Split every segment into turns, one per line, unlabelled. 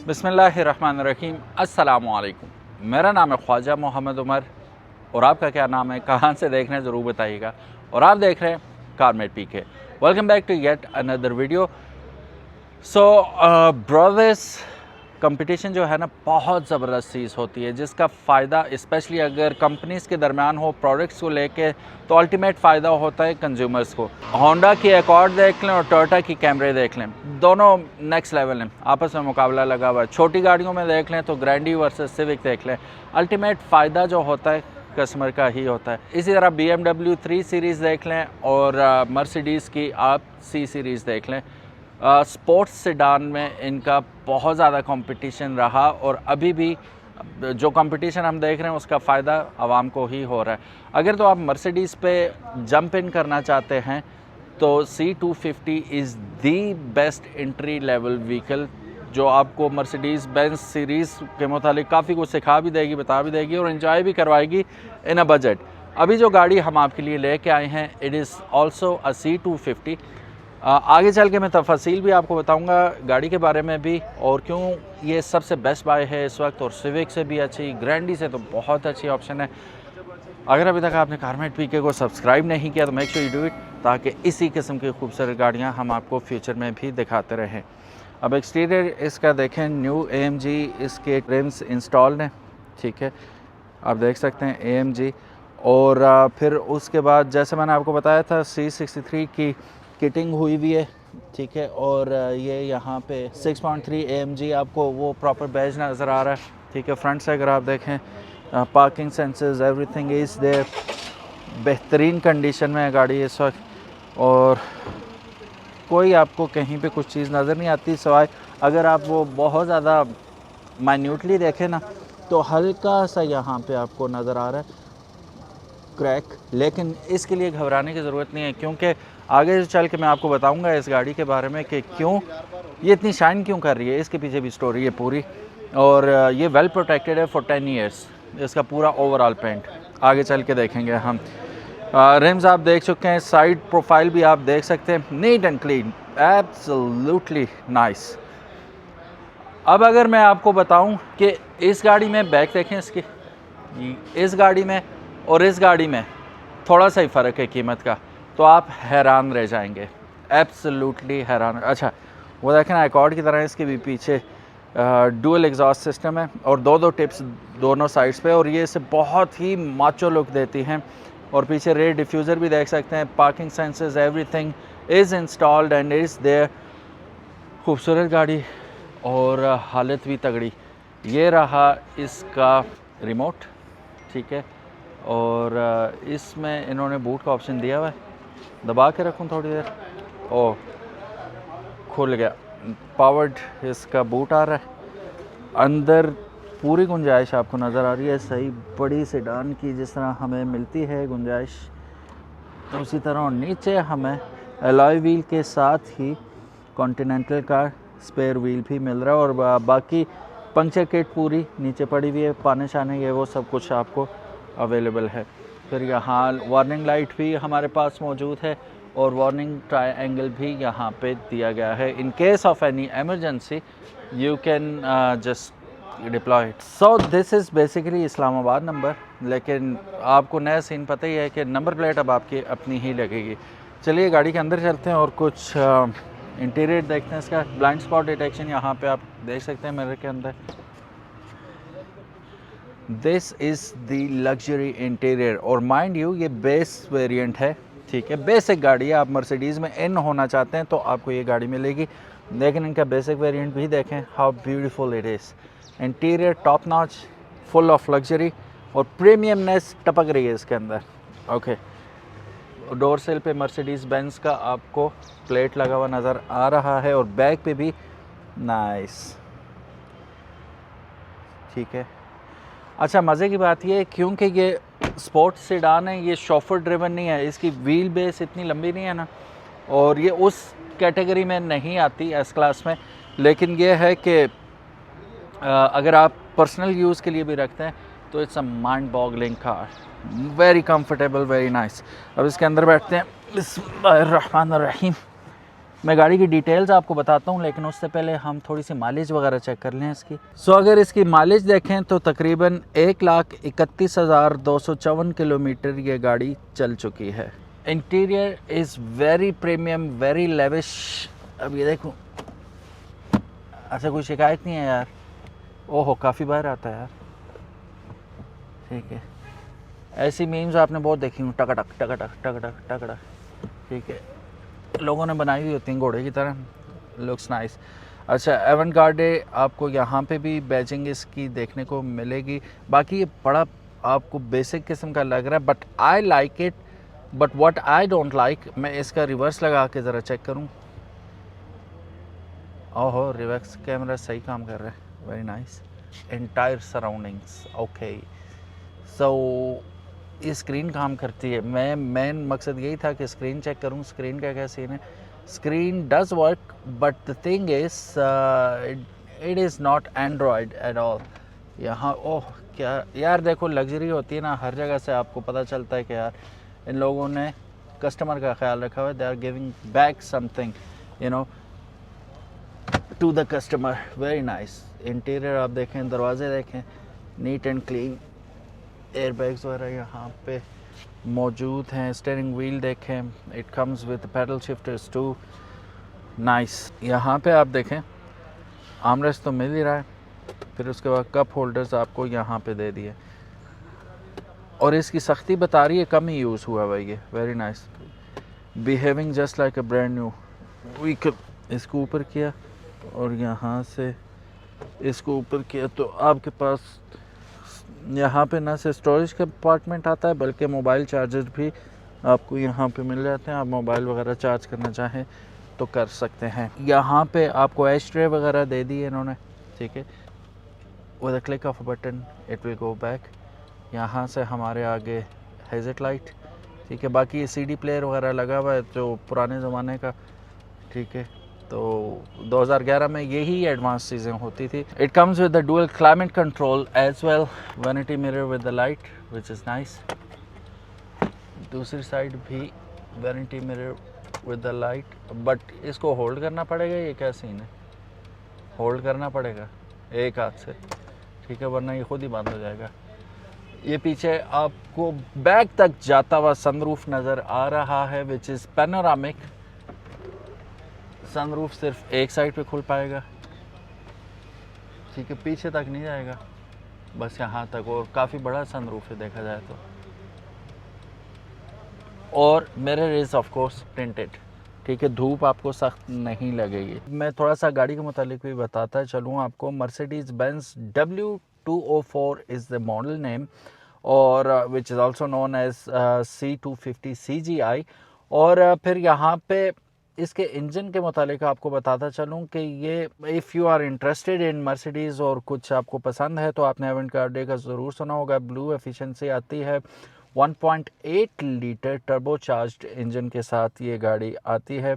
बिस्मिल्लाहिर्रहमानिर्रहीम। अस्सलामुअलैकुम। मेरा नाम है ख्वाजा मोहम्मद उमर और आपका क्या नाम है, कहाँ से देख रहे हैं ज़रूर बताइएगा। और आप देख रहे हैं CarMate PK. Welcome back to yet another video. So brothers, competition जो है ना बहुत ज़बरदस्त चीज़ होती है, जिसका फ़ायदा स्पेशली अगर कंपनीज़ के दरमियान हो प्रोडक्ट्स को लेके, तो अल्टीमेट फ़ायदा होता है कंज्यूमर्स को। होंडा की एकॉर्ड देख लें और टोयोटा की कैमरे देख लें, दोनों नेक्स्ट लेवल हैं, आपस में मुकाबला लगा हुआ है। छोटी गाड़ियों में देख लें तो ग्रैंडी वर्सेस सिविक देख लें, अल्टीमेट फ़ायदा जो होता है कस्टमर का ही होता है। इसी तरह BMW 3 सीरीज़ देख लें और मर्सिडीज़ की आप C सीरीज़ देख लें। स्पोर्ट्स सेडान में इनका बहुत ज़्यादा कंपटीशन रहा और अभी भी जो कंपटीशन हम देख रहे हैं उसका फ़ायदा आवाम को ही हो रहा है। अगर तो आप मर्सिडीज़ पे जंप इन करना चाहते हैं तो C250 is the best entry level vehicle, जो आपको मर्सिडीज़ बेंज सीरीज़ के मुतालिक काफ़ी कुछ सिखा भी देगी, बता भी देगी और एंजॉय भी करवाएगी इन अ बजट। अभी जो गाड़ी हम आपके लिए लेके आए हैं it is also a C250। आगे चल के मैं तफसील भी आपको बताऊंगा गाड़ी के बारे में भी और क्यों ये सबसे बेस्ट बाय है इस वक्त, और सिविक से भी अच्छी, ग्रैंडी से तो बहुत अच्छी ऑप्शन है। अगर अभी तक आपने कारमेट पीके को सब्सक्राइब नहीं किया तो make sure you do it, ताकि इसी किस्म की खूबसूरत गाड़ियाँ हम आपको फ्यूचर में भी दिखाते रहें। अब एक्सटीरियर इसका देखें, न्यू AMG इसके रिम्स इंस्टॉल्ड हैं, ठीक है, आप देख सकते हैं AMG। और फिर उसके बाद जैसे मैंने आपको बताया था C63 की किटिंग हुई हुई है, ठीक है। और ये यहाँ पे 6.3 AMG आपको वो प्रॉपर बैज नज़र आ रहा है, ठीक है। फ्रंट से अगर आप देखें parking sensors everything is there, बेहतरीन कंडीशन में है गाड़ी इस वक्त, और कोई आपको कहीं पे कुछ चीज़ नज़र नहीं आती, सवाए अगर आप वो बहुत ज़्यादा माइन्यूटली देखें ना तो हल्का सा यहाँ पे आपको नज़र आ रहा है क्रैक, लेकिन इसके लिए घबराने की ज़रूरत नहीं है, क्योंकि आगे चल के मैं आपको बताऊंगा इस गाड़ी के बारे में कि क्यों ये इतनी शाइन क्यों कर रही है, इसके पीछे भी स्टोरी है पूरी। और ये वेल प्रोटेक्टेड है फॉर 10 ईयर्स, इसका पूरा ओवरऑल पेंट आगे चल के देखेंगे हम। रिम्स आप देख चुके हैं, साइड प्रोफाइल भी आप देख सकते हैं, neat and clean, absolutely nice. अब अगर मैं आपको बताऊं कि इस गाड़ी में बैक देखें इसकी, इस गाड़ी में और इस गाड़ी में थोड़ा सा ही फ़र्क है कीमत का, तो आप हैरान रह जाएंगे, एब्सोल्युटली हैरान। अच्छा वो देखें ना, एकॉर्ड की तरह इसके भी पीछे डुअल एग्जॉस्ट सिस्टम है और दो टिप्स दोनों साइड्स पे, और ये इसे बहुत ही माचो लुक देती हैं। और पीछे रेयर डिफ्यूज़र भी देख सकते हैं, parking sensors everything is installed and is there. खूबसूरत गाड़ी और हालत भी तगड़ी। ये रहा इसका रिमोट, ठीक है, और इसमें इन्होंने बूट का ऑप्शन दिया हुआ है, दबा के रखूँ थोड़ी देर, ओ खुल गया, पावर्ड इसका बूट आ रहा है। अंदर पूरी गुंजाइश आपको नज़र आ रही है, सही बड़ी सेडान की जिस तरह हमें मिलती है गुंजाइश, तो उसी तरह। और नीचे हमें अलॉय व्हील के साथ ही कॉन्टिनेंटल का स्पेयर व्हील भी मिल रहा है, और बाकी पंक्चर किट पूरी नीचे पड़ी हुई है, पाने शाने ये वो सब कुछ आपको अवेलेबल है। फिर यहाँ वार्निंग लाइट भी हमारे पास मौजूद है और वार्निंग ट्रायंगल भी यहाँ पे दिया गया है। इन case of any emergency you can just deploy it. So this is basically Islamabad number, लेकिन आपको नया सीन पता ही है कि नंबर प्लेट अब आपकी अपनी ही लगेगी। चलिए गाड़ी के अंदर चलते हैं और कुछ इंटीरियर देखते हैं। इसका ब्लाइंड स्पॉट डिटेक्शन यहाँ पे आप देख सकते हैं मिरर के अंदर। This is the luxury interior, और माइंड यू ये बेस वेरिएंट है, ठीक है, बेसिक गाड़ी है। आप मर्सिडीज़ में इन होना चाहते हैं तो आपको ये गाड़ी मिलेगी, लेकिन इनका बेसिक वेरिएंट भी देखें, how beautiful it is. Interior top notch, full of luxury और प्रीमियमनेस टपक रही है इसके अंदर। ओके, डोर सेल पे मर्सिडीज़ बेंज का आपको प्लेट लगा हुआ नज़र आ रहा है, और बैक पे भी नाइस, ठीक है। अच्छा मज़े की बात ये है क्योंकि ये स्पोर्ट्स सेडान है, ये शॉफर ड्रिवन नहीं है, इसकी व्हील बेस इतनी लंबी नहीं है ना, और ये उस कैटेगरी में नहीं आती एस क्लास में, लेकिन ये है कि अगर आप पर्सनल यूज़ के लिए भी रखते हैं तो it's a mind boggling car, very comfortable, very nice. अब इसके अंदर बैठते हैं, बिस्मिल्लाहिर्रहमानिर्रहीम। मैं गाड़ी की डिटेल्स आपको बताता हूँ, लेकिन उससे पहले हम थोड़ी सी माइलेज वगैरह चेक कर लें इसकी। अगर इसकी माइलेज देखें तो तकरीबन 1,31,254 किलोमीटर ये गाड़ी चल चुकी है। Interior is very premium, very lavish. अब ये देखो, अच्छा कोई शिकायत नहीं है यार। ओहो, काफ़ी बार आता है यार। ठीक है, ऐसी मीम्स आपने बहुत देखी हूँ, टकटक टकटक टकटक टकटक। ठीक है, लोगों ने बनाई हुई होती हैं घोड़े की तरह। Looks nice. अच्छा, एवंगार्डे आपको यहाँ पे भी बैजिंग इसकी देखने को मिलेगी। बाकी ये बड़ा आपको बेसिक किस्म का लग रहा है, but I like it. But what I don't like, मैं इसका रिवर्स लगा के ज़रा चेक करूँ। ओहो, रिवर्स कैमरा सही काम कर रहा है, very nice. Entire surroundings okay. So ये स्क्रीन काम करती है। मैं मेन मकसद यही था कि स्क्रीन चेक करूं, स्क्रीन का क्या सीन है। Screen does work, but the thing is it is not Android at all. यहाँ ओह क्या यार, देखो लग्जरी होती है ना, हर जगह से आपको पता चलता है कि यार इन लोगों ने कस्टमर का ख्याल रखा हुआ है। They are giving back something you know to the customer. Very nice. Interior आप देखें, दरवाजे देखें, नीट एंड क्लीन। एयरबैग्स वगैरह यहाँ पे मौजूद हैं। स्टीयरिंग व्हील देखें, it comes with paddle shifters too, nice. यहाँ पे आप देखें आर्मरेस्ट तो मिल ही रहा है, फिर उसके बाद कप होल्डर्स आपको यहाँ पे दे दिए, और इसकी सख्ती बता रही है कम ही यूज़ हुआ भाई ये। Very nice, behaving just like a brand new vehicle. इसको ऊपर किया और यहाँ से इसको ऊपर किया तो आपके पास यहाँ पे ना से स्टोरेज का कंपार्टमेंट आता है, बल्कि मोबाइल चार्जर भी आपको यहाँ पे मिल जाते हैं। आप मोबाइल वगैरह चार्ज करना चाहें तो कर सकते हैं। यहाँ पे आपको एश ट्रे वगैरह दे दी है इन्होंने। ठीक है, with a click of a button it will go back. यहाँ से हमारे आगे हेज़िट लाइट। ठीक है, बाकी ये CD प्लेयर वगैरह लगा हुआ है जो पुराने ज़माने का। ठीक है, तो 2011 में यही एडवांस चीज़ें होती थी। It comes with the dual climate control as well, vanity mirror with the light which is nice. दूसरी साइड भी vanity mirror with the light, but इसको होल्ड करना पड़ेगा। ये क्या सीन है, होल्ड करना पड़ेगा एक हाथ से। ठीक है, वरना ये खुद ही बंद हो जाएगा। ये पीछे आपको बैक तक जाता हुआ सनरूफ नज़र आ रहा है विच इज़ पैनोरामिक। सनरूफ सिर्फ एक साइड पे खुल पाएगा। ठीक है, पीछे तक नहीं जाएगा, बस यहाँ तक, और काफ़ी बड़ा सनरूफ है देखा जाए तो। और mirror is of course tinted. ठीक है, धूप आपको सख्त नहीं लगेगी। मैं थोड़ा सा गाड़ी के मुतालिक भी बताता चलूँ आपको। Mercedes Benz W204 is the model name, और which is also known as C250 CGI। और फिर यहाँ पे इसके इंजन के मुतालिक आपको बताता चलूँ कि ये, if you are interested in Mercedes और कुछ आपको पसंद है तो आपने एवंगार्डे का ज़रूर सुना होगा। ब्लू एफिशिएंसी आती है, 1.8 लीटर टर्बोचार्ज्ड इंजन के साथ ये गाड़ी आती है।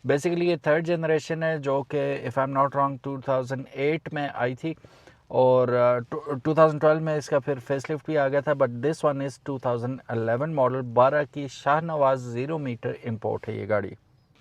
बेसिकली ये थर्ड जनरेशन है जो कि if I am not wrong 2008 में आई थी, और 2012 में इसका फिर फेसलिफ्ट भी आ गया था, but this one is 2011 model. 12 की शाहनवाज़ 0 मीटर इंपोर्ट है ये गाड़ी।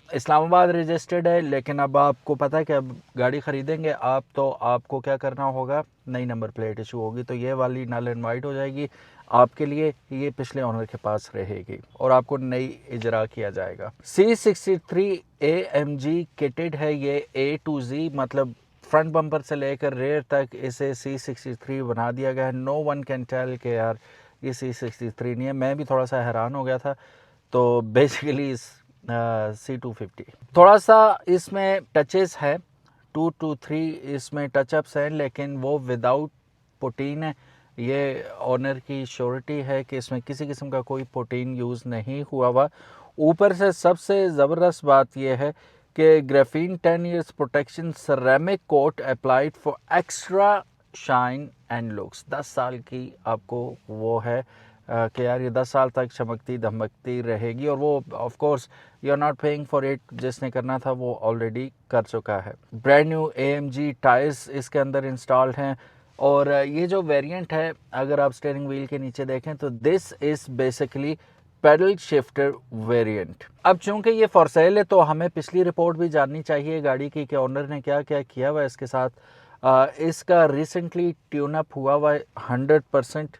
इस्लामाबाद रजिस्टर्ड है, लेकिन अब आपको पता है कि अब गाड़ी ख़रीदेंगे आप तो आपको क्या करना होगा, नई नंबर प्लेट इशू होगी, तो ये वाली नल एंड वाइट हो जाएगी आपके लिए। ये पिछले ओनर के पास रहेगी और आपको नई इजरा किया जाएगा। C63 AMG किटेड है ये A to Z, मतलब फ्रंट बम्पर से लेकर रेयर तक इसे C63 बना दिया गया है। नो वन कैन टेल के यार ये C63 नहीं है। मैं भी थोड़ा सा हैरान हो गया था। तो बेसिकली C250 थोड़ा सा इसमें टचेस है, 2 to 3 इसमें टचअप्स हैं, लेकिन वो विदाउट पुटीन है। ये ऑनर की श्योरिटी है कि इसमें किसी किस्म का कोई पुटीन यूज़ नहीं हुआ हुआ। ऊपर से सबसे ज़बरदस्त बात यह है कि graphene 10 years protection ceramic coat applied for extra shine and looks. 10 साल की आपको वो है कि यार ये 10 साल तक चमकती धमकती रहेगी, और वो of course you are not paying for it. जिसने करना था वो ऑलरेडी कर चुका है। ब्रांड न्यू AMG टायर्स इसके अंदर इंस्टॉल्ड हैं, और ये जो वेरिएंट है, अगर आप स्टीयरिंग व्हील के नीचे देखें तो this is basically pedal shifter variant. अब चूंकि ये फॉर सेल है तो हमें पिछली रिपोर्ट भी जाननी चाहिए गाड़ी की कि ओनर ने क्या क्या किया हुआ है इसके साथ। इसका रिसेंटली ट्यून अप हुआ हुआ है 100%,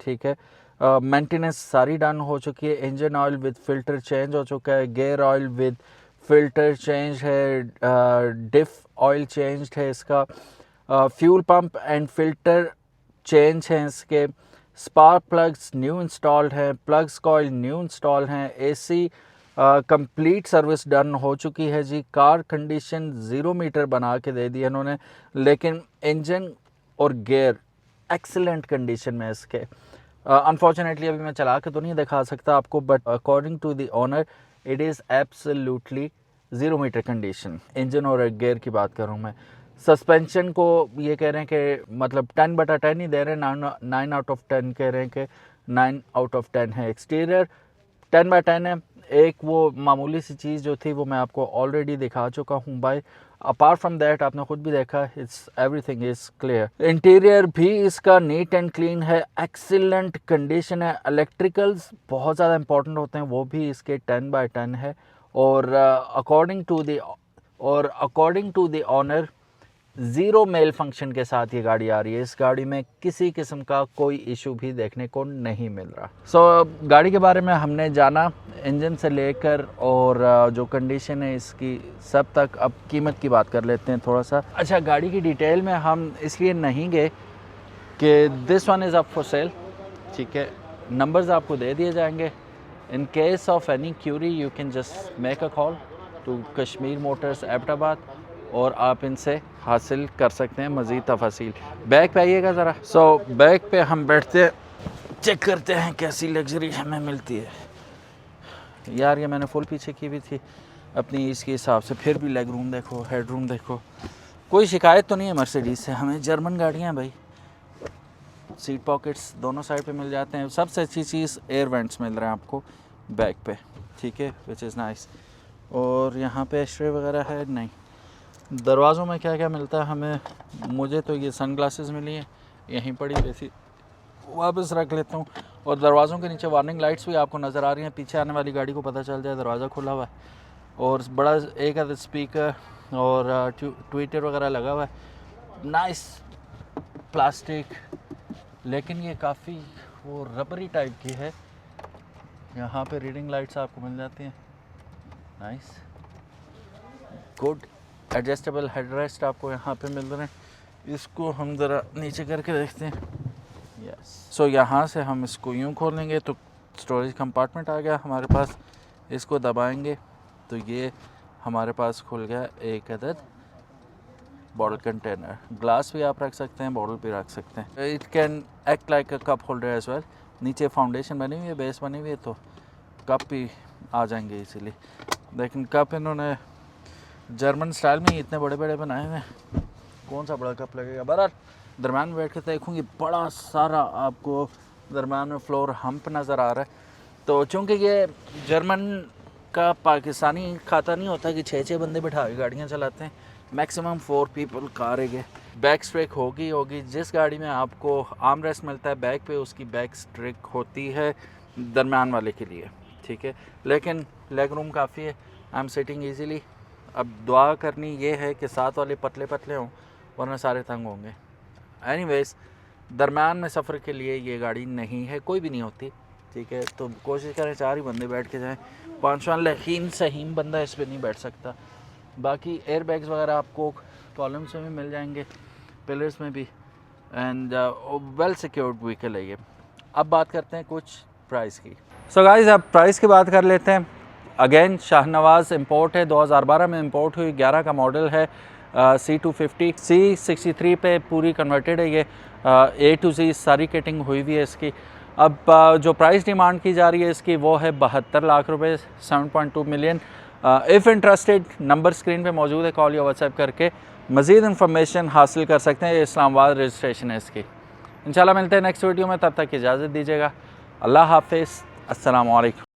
ठीक है। मेंटेनेंस सारी डन हो चुकी है। Engine oil with filter change हो चुका है, gear oil with filter change है, डिफ ऑयल चेंज है इसका, fuel pump and filter change हैं इसके, स्पार्क प्लग्स न्यू इंस्टॉल्ड हैं, प्लग्स कॉइल न्यू इंस्टॉल हैं, एसी कंप्लीट सर्विस डन हो चुकी है जी। कार कंडीशन 0 मीटर बना के दे दी है इन्होंने, लेकिन इंजन और गियर एक्सीलेंट कंडीशन में इसके। अनफॉर्चुनेटली अभी मैं चला के तो नहीं दिखा सकता आपको, but according to the owner it is absolutely 0 meter condition. Engine और गियर की बात करूँ मैं। सस्पेंशन को ये कह रहे हैं कि मतलब 10/10 ही दे रहे हैं, 9 आउट ऑफ 10 कह रहे हैं कि 9 आउट ऑफ 10 है। एक्सटीरियर 10/10 है। एक वो मामूली सी चीज़ जो थी वो मैं आपको ऑलरेडी दिखा चुका हूँ भाई। अपार्ट फ्रॉम दैट आपने खुद भी देखा, it's everything is clear. Interior भी इसका नीट एंड क्लीन है, एक्सीलेंट कंडीशन है। इलेक्ट्रिकल्स बहुत ज़्यादा इंपॉर्टेंट होते हैं, वो भी इसके 10/10 है। और according to the owner 0 malfunction के साथ ये गाड़ी आ रही है। इस गाड़ी में किसी किस्म का कोई इशू भी देखने को नहीं मिल रहा। सो गाड़ी के बारे में हमने जाना, इंजन से लेकर और जो कंडीशन है इसकी सब तक। अब कीमत की बात कर लेते हैं थोड़ा सा। अच्छा, गाड़ी की डिटेल में हम इसलिए नहीं गए कि this one is up for sale, ठीक है। नंबर्स आपको दे दिए जाएंगे। In case of any query you can just make a call to Kashmir motors Abbottabad और आप इनसे हासिल कर सकते हैं मज़ीद तफासील। बैक पे आइएगा ज़रा। सो बैक पे हम बैठते हैं, चेक करते हैं कैसी लग्जरी हमें मिलती है। यार ये मैंने फुल पीछे की हुई थी अपनी इसके हिसाब से, फिर भी लेग रूम देखो, हेड रूम देखो, कोई शिकायत तो नहीं है मर्सिडीज़ से। हमें जर्मन गाड़ियाँ भाई, सीट पॉकेट्स दोनों साइड पे मिल जाते हैं। सबसे अच्छी चीज़ एयर वेंट्स मिल रहे हैं आपको बैक पे, ठीक है, विच इज़ नाइस। और यहाँ पे एस्ट्रे वगैरह है नहीं। दरवाज़ों में क्या क्या मिलता है हमें, मुझे तो ये सन ग्लासेस मिली हैं, यहीं पड़ी हुई थी, वापस रख लेता हूँ। और दरवाज़ों के नीचे वार्निंग लाइट्स भी आपको नज़र आ रही हैं, पीछे आने वाली गाड़ी को पता चल जाए दरवाज़ा खुला हुआ है। और बड़ा एक आधा स्पीकर और ट्विटर वगैरह लगा हुआ है। नाइस प्लास्टिक, लेकिन ये काफ़ी वो रबरी टाइप की है। यहाँ पे रीडिंग लाइट्स आपको मिल जाती हैं, नाइस गुड। एडजस्टेबल हेडरेस्ट आपको यहाँ पे मिल रहे हैं। इसको हम ज़रा नीचे करके देखते हैं। यस, सो यहाँ से हम इसको यूँ खोलेंगे तो स्टोरेज कंपार्टमेंट आ गया हमारे पास। इसको दबाएंगे तो ये हमारे पास खुल गया एक अदद बॉटल कंटेनर। ग्लास भी आप रख सकते हैं, बॉटल भी रख सकते हैं। It can act like a cup holder as well. नीचे फाउंडेशन बनी हुई है, बेस बनी हुई है, तो कप भी आ जाएंगे इसीलिए। लेकिन कप इन्होंने जर्मन स्टाइल में इतने बड़े बड़े बनाए हुए हैं, कौन सा बड़ा कप लगेगा। बहरहाल दरम्यान में बैठ के देखूँगी, बड़ा सारा आपको दरम्यान में फ्लोर हम्प नज़र आ रहा है। तो चूँकि ये जर्मन का पाकिस्तानी खाता नहीं होता कि 6-6 बंदे बिठा के गाड़ियाँ चलाते हैं, मैक्सिमम 4 पीपल कार है। बैक स्ट्रेक होगी। जिस गाड़ी में आपको आर्म रेस्ट मिलता है बैक पे, उसकी बैक स्ट्रेक होती है दरम्यान वाले के लिए, ठीक है। लेकिन लेग रूम काफ़ी है, आई एम सिटिंग ईजीली। अब दुआ करनी ये है कि साथ वाले पतले पतले हों, वरना सारे तंग होंगे। एनीवेज, दरम्यान में सफ़र के लिए ये गाड़ी नहीं है, कोई भी नहीं होती, ठीक है। तो कोशिश करें 4 ही बंदे बैठ के जाएं, 5वां लहीन सहीम बंदा इस पर नहीं बैठ सकता। बाकी एयर बैग्स वगैरह आपको कॉलम्स में भी मिल जाएंगे, पिलर्स में भी, एंड वेल सिक्योर्ड व्हीकल है ये। अब बात करते हैं कुछ प्राइस की। सो गाइस, अब प्राइस की बात कर लेते हैं। अगेन शाहनवाज़ इंपोर्ट है, 2012 में इंपोर्ट हुई, 11 का मॉडल है। C250 C63 पे पूरी कन्वर्टेड है ये। A to Z सारी किटिंग हुई हुई है इसकी। अब जो प्राइस डिमांड की जा रही है इसकी वो है 72 लाख रुपए, 7.2 million. If interested, number screen पे मौजूद है, कॉल या व्हाट्सएप करके मज़ीद इन्फॉर्मेशन हासिल कर सकते हैं। इस्लामाबाद रजिस्ट्रेशन है इसकी। इंशाल्लाह मिलते हैं नेक्स्ट वीडियो में, तब तक इजाज़त दीजिएगा। अल्लाह हाफिज़, अस्सलाम वालेकुम।